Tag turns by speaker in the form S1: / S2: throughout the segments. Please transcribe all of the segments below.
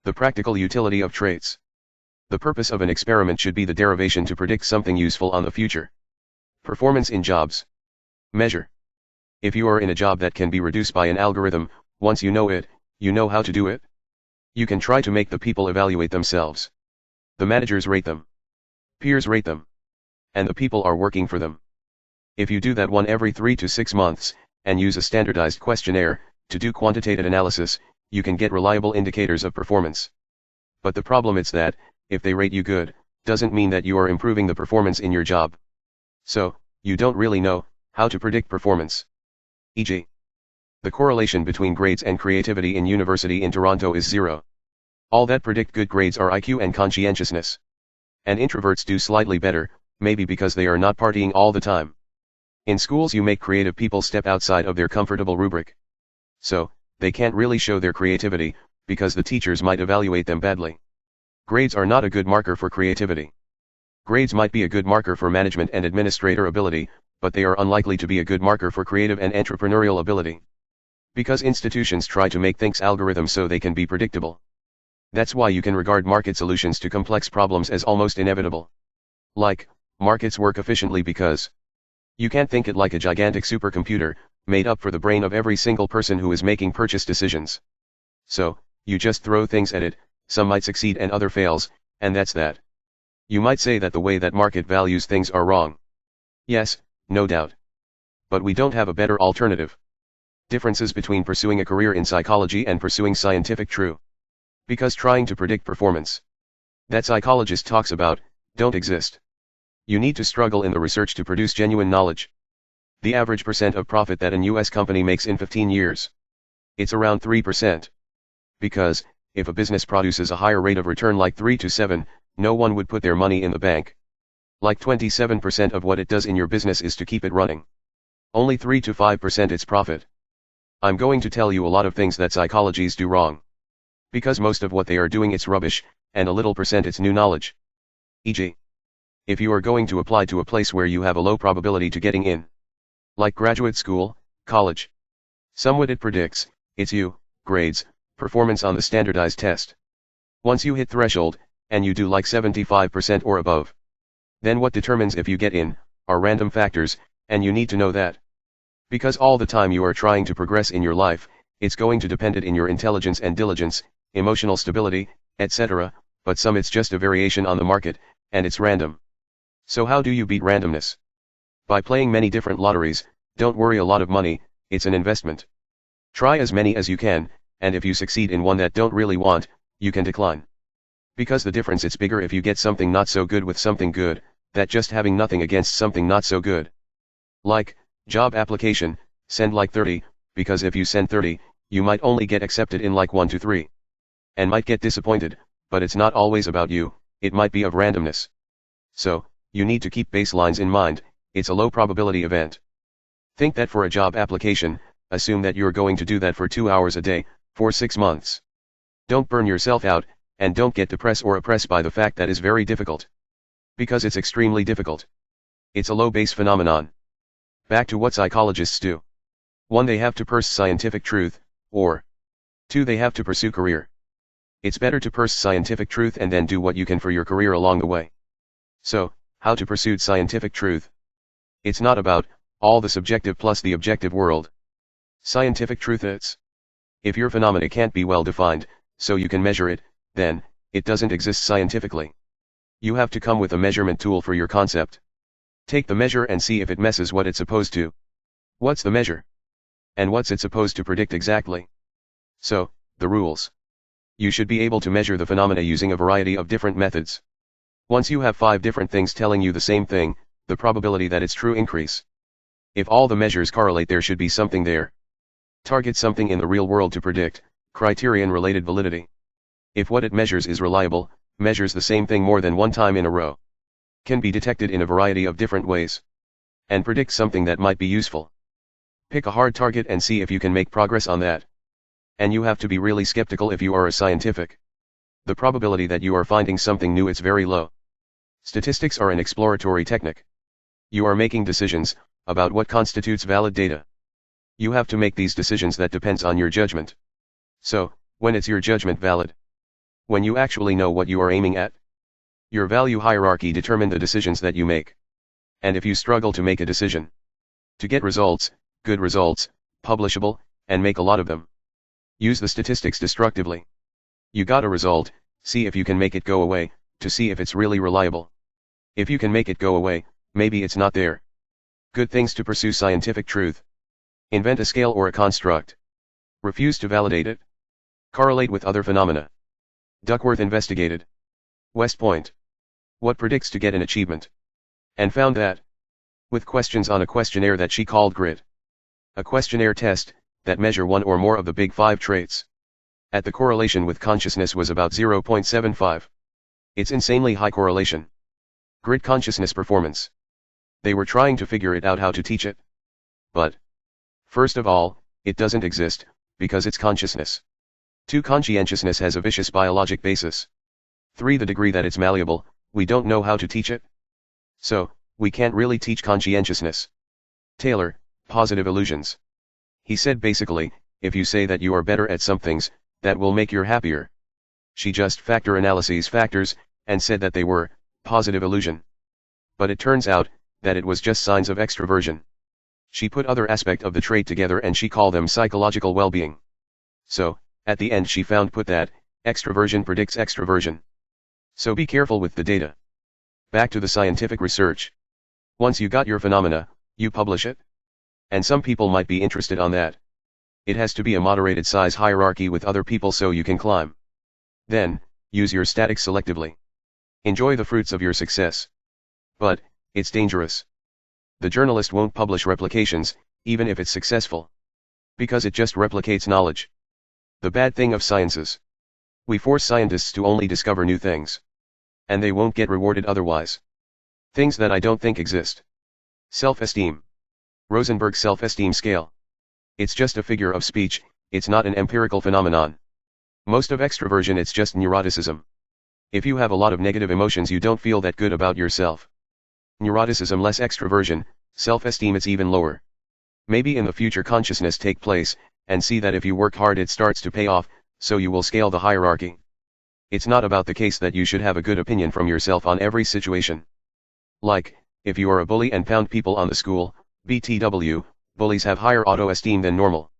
S1: The practical utility of traits. The purpose of an experiment should be the derivation to predict something useful on the future. Performance in jobs. Measure. If you are in a job that can be reduced by an algorithm, once you know it, you know how to do it. You can try to make the people evaluate themselves. The managers rate them. Peers rate them. And the people are working for them. If you do that one every 3 to 6 months, and use a standardized questionnaire to do quantitative analysis, you can get reliable indicators of performance. But the problem is that, if they rate you good, doesn't mean that you are improving the performance in your job. So, you don't really know how to predict performance. E.g., the correlation between grades and creativity in university in Toronto is 0. All that predict good grades are IQ and conscientiousness. And introverts do slightly better, maybe because they are not partying all the time. In schools you make creative people step outside of their comfortable rubric. So, they can't really show their creativity, because the teachers might evaluate them badly. Grades are not a good marker for creativity. Grades might be a good marker for management and administrator ability, but they are unlikely to be a good marker for creative and entrepreneurial ability. Because institutions try to make things algorithms so they can be predictable. That's why you can regard market solutions to complex problems as almost inevitable. Like, markets work efficiently because you can't think it like a gigantic supercomputer, made up for the brain of every single person who is making purchase decisions. So, you just throw things at it, some might succeed and other fails, and that's that. You might say that the way that market values things are wrong. Yes, no doubt. But we don't have a better alternative. Differences between pursuing a career in psychology and pursuing scientific truth. Because trying to predict performance that psychologist talks about, don't exist. You need to struggle in the research to produce genuine knowledge. The average percent of profit that an US company makes in 15 years. It's around 3%. Because, if a business produces a higher rate of return like 3 to 7, no one would put their money in the bank. Like 27% of what it does in your business is to keep it running. Only 3 to 5% its profit. I'm going to tell you a lot of things that psychologists do wrong. Because most of what they are doing it's rubbish, and a little percent it's new knowledge. E.g., if you are going to apply to a place where you have a low probability to getting in, like graduate school, college, some what it predicts, it's you, grades, performance on the standardized test. Once you hit threshold, and you do like 75% or above, then what determines if you get in, are random factors, and you need to know that. Because all the time you are trying to progress in your life, it's going to depend in your intelligence and diligence, emotional stability, etc., but some it's just a variation on the market, and it's random. So how do you beat randomness? By playing many different lotteries. Don't worry, a lot of money, it's an investment. Try as many as you can, and if you succeed in one that don't really want, you can decline. Because the difference it's bigger if you get something not so good with something good, that just having nothing against something not so good. Like, job application, send like 30, because if you send 30, you might only get accepted in like 1 to 3. And might get disappointed, but it's not always about you, it might be of randomness. So, you need to keep baselines in mind, it's a low probability event. Think that for a job application, assume that you're going to do that for 2 hours a day, for 6 months. Don't burn yourself out, and don't get depressed or oppressed by the fact that is very difficult. Because it's extremely difficult. It's a low base phenomenon. Back to what psychologists do. 1. They have to pursue scientific truth, or 2. They have to pursue career. It's better to pursue scientific truth and then do what you can for your career along the way. So, how to pursue scientific truth? It's not about all the subjective plus the objective world. Scientific truth is, if your phenomena can't be well defined, so you can measure it, then it doesn't exist scientifically. You have to come with a measurement tool for your concept. Take the measure and see if it messes what it's supposed to. What's the measure? And what's it supposed to predict exactly? So, the rules. You should be able to measure the phenomena using a variety of different methods. Once you have 5 different things telling you the same thing, the probability that it's true increase. If all the measures correlate, there should be something there. Target something in the real world to predict, criterion related validity. If what it measures is reliable, measures the same thing more than one time in a row, can be detected in a variety of different ways, and predict something that might be useful. Pick a hard target and see if you can make progress on that. And you have to be really skeptical if you are a scientific. The probability that you are finding something new is very low. Statistics are an exploratory technique. You are making decisions about what constitutes valid data. You have to make these decisions that depends on your judgment. So, when is your judgment valid? When you actually know what you are aiming at, your value hierarchy determines the decisions that you make. And if you struggle to make a decision, to get results, good results, publishable, and make a lot of them, use the statistics destructively. You got a result, see if you can make it go away, to see if it's really reliable. If you can make it go away, maybe it's not there. Good things to pursue scientific truth. Invent a scale or a construct. Refuse to validate it. Correlate with other phenomena. Duckworth investigated West Point. What predicts to get an achievement? And found that, with questions on a questionnaire that she called GRIT, a questionnaire test that measure one or more of the big 5 traits, at the correlation with consciousness was about 0.75. It's insanely high correlation. GRIT consciousness performance. They were trying to figure it out how to teach it. But, first of all, it doesn't exist, because it's consciousness. 2. Conscientiousness has a vicious biologic basis. 3. The degree that it's malleable, we don't know how to teach it. So, we can't really teach conscientiousness. Taylor, Positive Illusions. He said basically, if you say that you are better at some things, that will make you happier. She just factor analyses factors, and said that they were positive illusion. But it turns out that it was just signs of extroversion. She put other aspect of the trait together and she called them psychological well-being. So, at the end she found put that extroversion predicts extroversion. So be careful with the data. Back to the scientific research. Once you got your phenomena, you publish it. And some people might be interested on that. It has to be a moderated size hierarchy with other people so you can climb. Then, use your statics selectively. Enjoy the fruits of your success. But, it's dangerous. The journalist won't publish replications, even if it's successful. Because it just replicates knowledge. The bad thing of sciences. We force scientists to only discover new things. And they won't get rewarded otherwise. Things that I don't think exist. Self-esteem. Rosenberg's self-esteem scale. It's just a figure of speech, it's not an empirical phenomenon. Most of extroversion it's just neuroticism. If you have a lot of negative emotions you don't feel that good about yourself. Neuroticism less extroversion, self-esteem it's even lower. Maybe in the future consciousness take place, and see that if you work hard it starts to pay off, so you will scale the hierarchy. It's not about the case that you should have a good opinion from yourself on every situation. Like, if you are a bully and pound people on the school, BTW, bullies have higher auto-esteem than normal.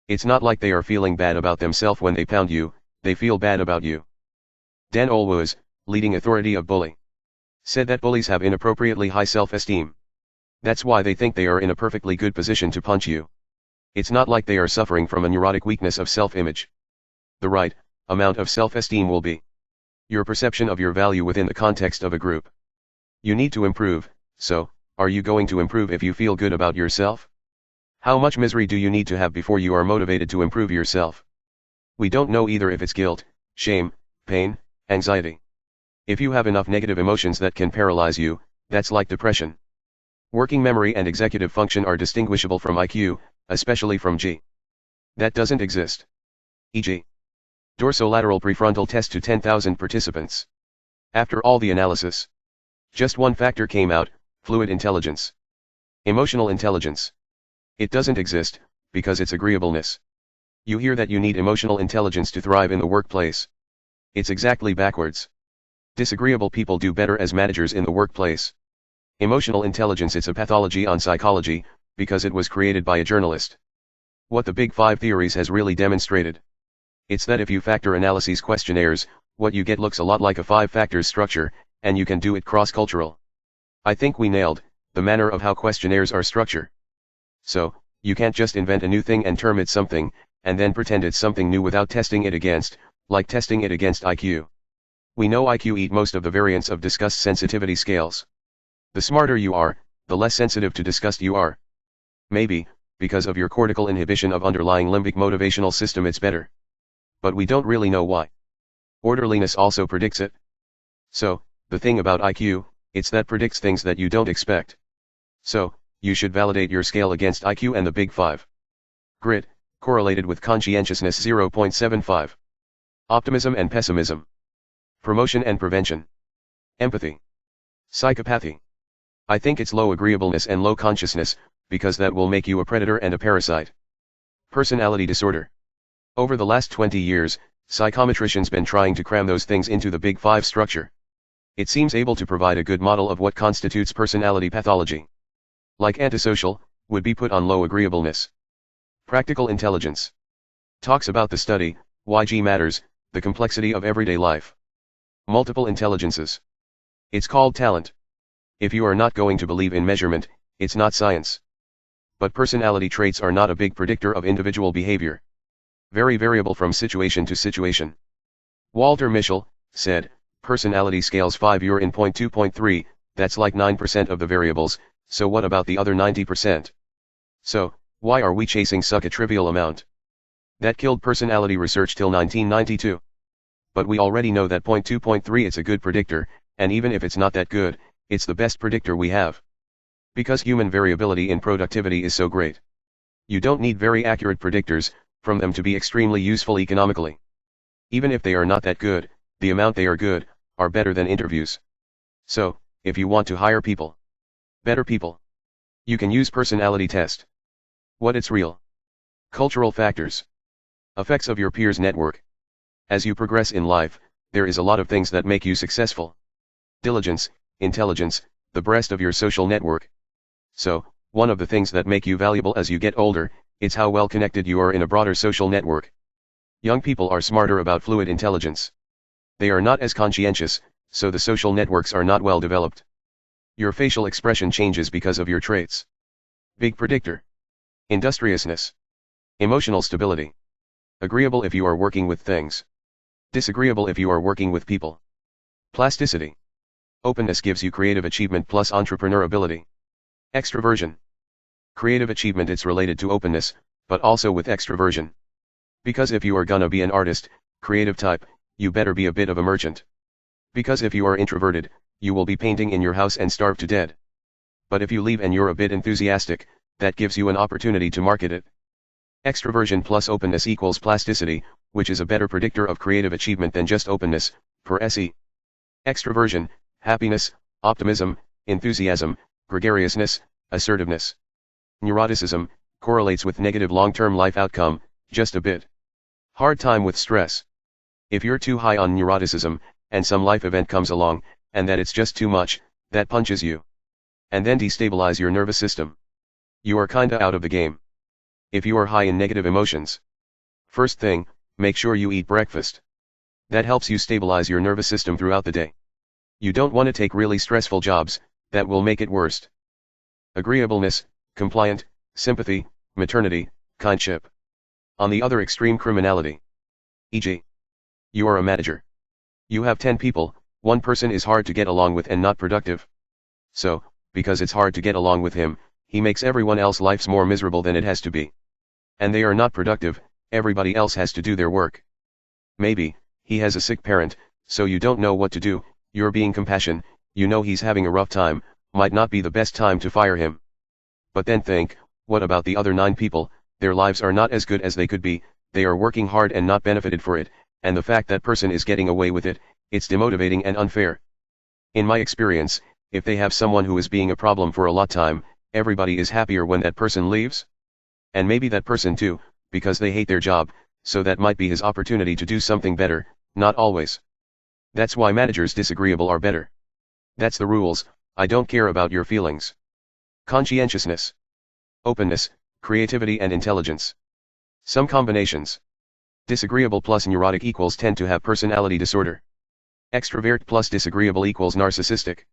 S1: It's not like they are feeling bad about themselves when they pound you, they feel bad about you. Dan Olwuz, leading authority of bully, said that bullies have inappropriately high self-esteem. That's why they think they are in a perfectly good position to punch you. It's not like they are suffering from a neurotic weakness of self-image. The right amount of self-esteem will be your perception of your value within the context of a group. You need to improve, so, are you going to improve if you feel good about yourself? How much misery do you need to have before you are motivated to improve yourself? We don't know either if it's guilt, shame, pain, anxiety. If you have enough negative emotions that can paralyze you, that's like depression. Working memory and executive function are distinguishable from IQ, especially from G. That doesn't exist. E.g. dorsolateral prefrontal test to 10,000 participants. After all the analysis, just one factor came out, fluid intelligence. Emotional intelligence. It doesn't exist, because it's agreeableness. You hear that you need emotional intelligence to thrive in the workplace. It's exactly backwards. Disagreeable people do better as managers in the workplace. Emotional intelligence it's a pathology on psychology, because it was created by a journalist. What the Big Five theories has really demonstrated. It's that if you factor analyses questionnaires, what you get looks a lot like a 5 factors structure, and you can do it cross-cultural. I think we nailed the manner of how questionnaires are structured. So, you can't just invent a new thing and term it something, and then pretend it's something new without testing it against, like testing it against IQ. We know IQ eat most of the variance of disgust sensitivity scales. The smarter you are, the less sensitive to disgust you are. Maybe, because of your cortical inhibition of underlying limbic motivational system it's better. But we don't really know why. Orderliness also predicts it. So, the thing about IQ, it's that predicts things that you don't expect. So, you should validate your scale against IQ and the Big Five. Grit, correlated with conscientiousness 0.75. Optimism and pessimism. Promotion and prevention. Empathy. Psychopathy. I think it's low agreeableness and low consciousness, because that will make you a predator and a parasite. Personality disorder. Over the last 20 years, Psychometricians been trying to cram those things into the Big Five structure. It seems able to provide a good model of what constitutes personality pathology. Like antisocial, would be put on low agreeableness. Practical intelligence. Talks about the study, why G matters, the complexity of everyday life. Multiple intelligences. It's called talent. If you are not going to believe in measurement, it's not science. But personality traits are not a big predictor of individual behavior. Very variable from situation to situation. Walter Mischel said, personality scales 5 you're in point 2.3, that's like 9% of the variables, so what about the other 90%? So, why are we chasing such a trivial amount? That killed personality research till 1992. But we already know that point 2.3 it's a good predictor, and even if it's not that good, it's the best predictor we have. Because human variability in productivity is so great. You don't need very accurate predictors, from them to be extremely useful economically. Even if they are not that good, the amount they are good, are better than interviews. So, if you want to hire people, better people, you can use personality test. What it's real. Cultural factors. Effects of your peers network. As you progress in life, there is a lot of things that make you successful. Diligence, intelligence, the breast of your social network. So, one of the things that make you valuable as you get older, it's how well connected you are in a broader social network. Young people are smarter about fluid intelligence. They are not as conscientious, so the social networks are not well developed. Your facial expression changes because of your traits. Big predictor. Industriousness. Emotional stability. Agreeable if you are working with things. Disagreeable if you are working with people. Plasticity. Openness gives you creative achievement plus entrepreneur ability. Extroversion. Creative achievement it's related to openness, but also with extroversion. Because if you are gonna be an artist, creative type, you better be a bit of a merchant. Because if you are introverted, you will be painting in your house and starve to death. But if you leave and you're a bit enthusiastic, that gives you an opportunity to market it. Extroversion plus openness equals plasticity, which is a better predictor of creative achievement than just openness, per SE. Extroversion, happiness, optimism, enthusiasm, gregariousness, assertiveness. Neuroticism, correlates with negative long-term life outcome, just a bit. Hard time with stress. If you're too high on neuroticism, and some life event comes along, and that it's just too much, that punches you. And then destabilize your nervous system. You are kinda out of the game. If you are high in negative emotions. First thing, make sure you eat breakfast. That helps you stabilize your nervous system throughout the day. You don't want to take really stressful jobs, that will make it worse. Agreeableness, compliant, sympathy, maternity, kindship. On the other extreme, criminality. E.g. you are a manager. You have 10 people, one person is hard to get along with and not productive. So, because it's hard to get along with him, he makes everyone else's lives more miserable than it has to be. And they are not productive, everybody else has to do their work. Maybe, he has a sick parent, so you don't know what to do, you're being compassionate, you know he's having a rough time, might not be the best time to fire him. But then think, what about the other 9 people, their lives are not as good as they could be, they are working hard and not benefited for it, and the fact that person is getting away with it, it's demotivating and unfair. In my experience, if they have someone who is being a problem for a lot time, everybody is happier when that person leaves. And maybe that person too, because they hate their job, so that might be his opportunity to do something better, not always. That's why managers disagreeable are better. That's the rules, I don't care about your feelings. Conscientiousness. Openness, creativity and intelligence. Some combinations. Disagreeable plus neurotic equals tend to have personality disorder. Extrovert plus disagreeable equals narcissistic.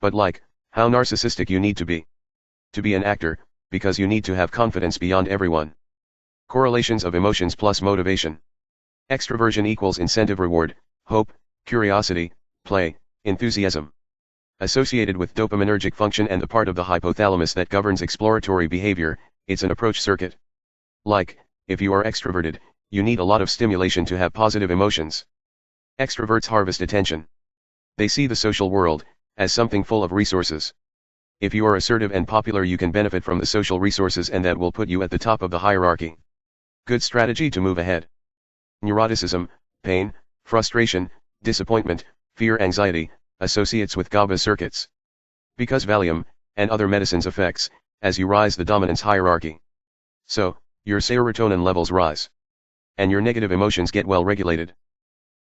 S1: But like, how narcissistic you need to be. To be an actor, because you need to have confidence beyond everyone. Correlations of emotions plus motivation. Extroversion equals incentive reward, hope, curiosity, play, enthusiasm. Associated with dopaminergic function and the part of the hypothalamus that governs exploratory behavior, it's an approach circuit. Like, if you are extroverted, you need a lot of stimulation to have positive emotions. Extroverts harvest attention. They see the social world as something full of resources. If you are assertive and popular, you can benefit from the social resources, and that will put you at the top of the hierarchy. Good strategy to move ahead. Neuroticism, pain, frustration, disappointment, fear, anxiety, associates with GABA circuits. Because Valium, and other medicines affects, as you rise the dominance hierarchy. So, your serotonin levels rise. and your negative emotions get well regulated.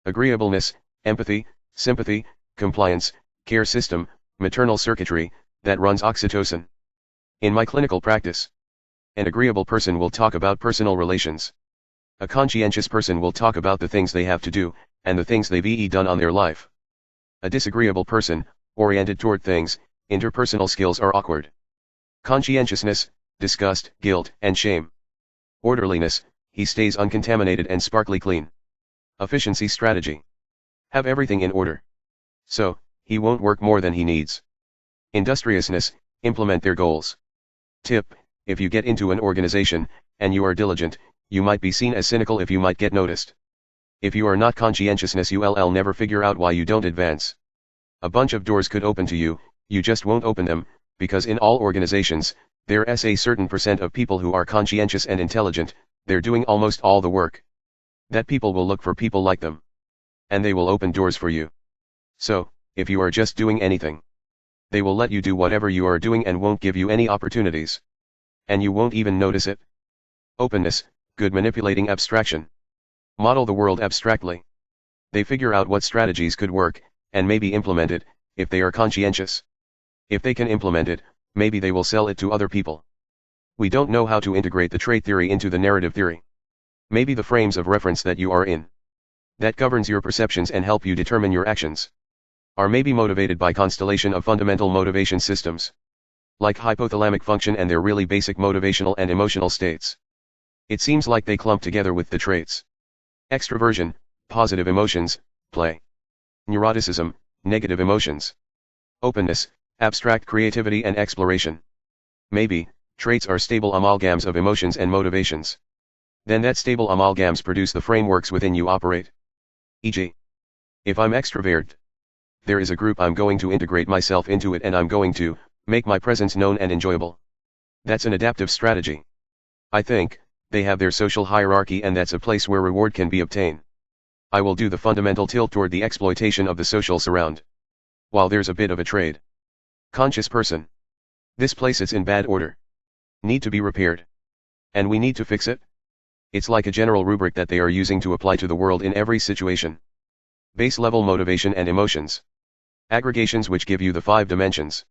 S1: Agreeableness, empathy, sympathy, compliance, care system, maternal circuitry, that runs oxytocin. In my clinical practice, an agreeable person will talk about personal relations. A conscientious person will talk about the things they have to do, and the things they've done on their life. A disagreeable person, oriented toward things, interpersonal skills are awkward. Conscientiousness, disgust, guilt, and shame. Orderliness, he stays uncontaminated and sparkly clean. Efficiency strategy. Have everything in order. So, he won't work more than he needs. Industriousness, implement their goals. Tip, if you get into an organization, and you are diligent, you might be seen as cynical if you might get noticed. If you are not conscientiousness you'll never figure out why you don't advance. A bunch of doors could open to you, you just won't open them, because in all organizations, there's a certain percent of people who are conscientious and intelligent, they're doing almost all the work. That people will look for people like them. And they will open doors for you. So, if you are just doing anything, they will let you do whatever you are doing and won't give you any opportunities. And you won't even notice it. Openness, good manipulating abstraction. Model the world abstractly. They figure out what strategies could work, and maybe implement it, if they are conscientious. If they can implement it, maybe they will sell it to other people. We don't know how to integrate the trait theory into the narrative theory. Maybe the frames of reference that you are in, that governs your perceptions and help you determine your actions, are maybe motivated by constellation of fundamental motivation systems, like hypothalamic function and their really basic motivational and emotional states. It seems like they clump together with the traits. Extroversion, positive emotions, play. Neuroticism, negative emotions. Openness, abstract creativity and exploration. Maybe, traits are stable amalgams of emotions and motivations. Then that stable amalgams produce the frameworks within you operate. E.g., if I'm extrovert, there is a group I'm going to integrate myself into it and I'm going to make my presence known and enjoyable. That's an adaptive strategy. I think they have their social hierarchy and that's a place where reward can be obtained. I will do the fundamental tilt toward the exploitation of the social surround. While there's a bit of a trade. Conscious person. This place is in bad order. Need to be repaired. And we need to fix it. It's like a general rubric that they are using to apply to the world in every situation. Base level motivation and emotions. Aggregations which give you the 5 dimensions.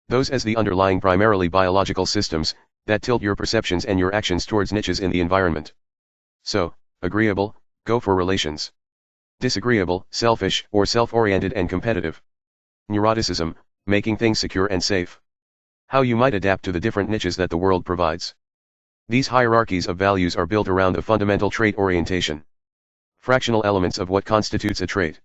S1: Those as the underlying primarily biological systems, that tilt your perceptions and your actions towards niches in the environment. So, agreeable, go for relations. Disagreeable, selfish or self-oriented and competitive. Neuroticism, making things secure and safe. How you might adapt to the different niches that the world provides. These hierarchies of values are built around a fundamental trait orientation. Fractional elements of what constitutes a trait.